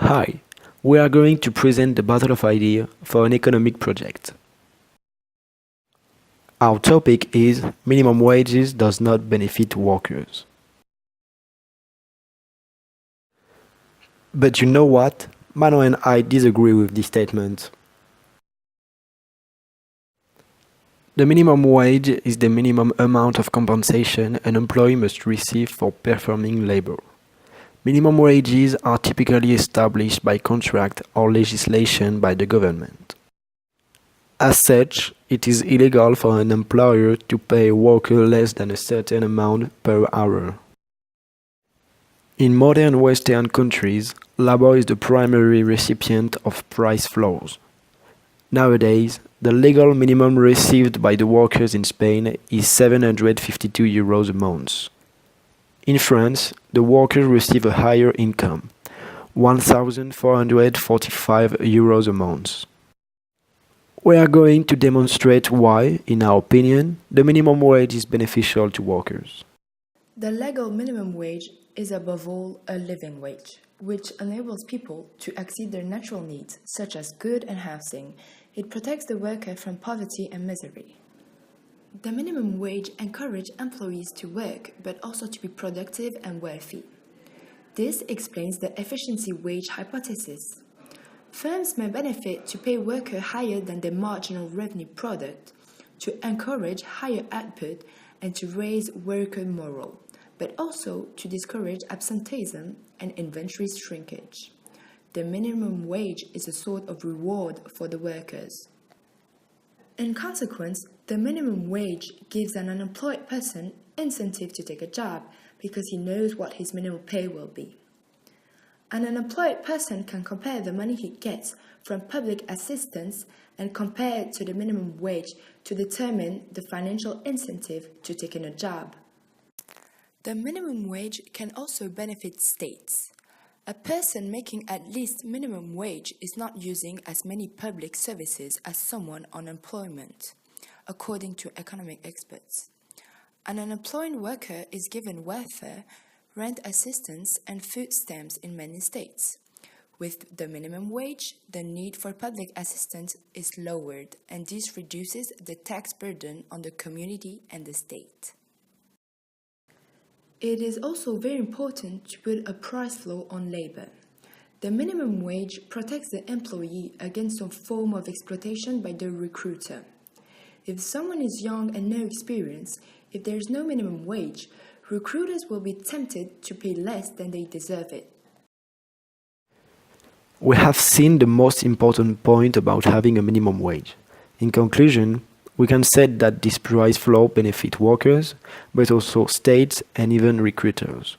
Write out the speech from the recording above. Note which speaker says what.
Speaker 1: Hi, we are going to present the battle of ideas for an economic project. Our topic is minimum wages does not benefit workers. But you know what? Mano and I disagree with this statement. The minimum wage is the minimum amount of compensation an employee must receive for performing labor. Minimum wages are typically established by contract or legislation by the government. As such, it is illegal for an employer to pay a worker less than a certain amount per hour. In modern Western countries, labor is the primary recipient of price floors. Nowadays, the legal minimum received by the workers in Spain is €752 a month. In France, the workers receive a higher income, €1,445 a month. We are going to demonstrate why, in our opinion, the minimum wage is beneficial to workers.
Speaker 2: The legal minimum wage is above all a living wage, which enables people to exceed their natural needs, such as food and housing. It protects the worker from poverty and misery. The minimum wage encourages employees to work, but also to be productive and wealthy. This explains the efficiency wage hypothesis. Firms may benefit to pay workers higher than their marginal revenue product, to encourage higher output and to raise worker morale, but also to discourage absenteeism and inventory shrinkage. The minimum wage is a sort of reward for the workers. In consequence, the minimum wage gives an unemployed person incentive to take a job because he knows what his minimum pay will be. An unemployed person can compare the money he gets from public assistance and compare it to the minimum wage to determine the financial incentive to taking a job. The minimum wage can also benefit states. A person making at least minimum wage is not using as many public services as someone on unemployment, according to economic experts. An unemployed worker is given welfare, rent assistance, and food stamps in many states. With the minimum wage, the need for public assistance is lowered, and this reduces the tax burden on the community and the state. It is also very important to put a price floor on labor. The minimum wage protects the employee against some form of exploitation by the recruiter. If someone is young and no experience, if there is no minimum wage, recruiters will be tempted to pay less than they deserve it.
Speaker 1: We have seen the most important point about having a minimum wage. In conclusion, we can say that this price floor benefits workers, but also states and even recruiters.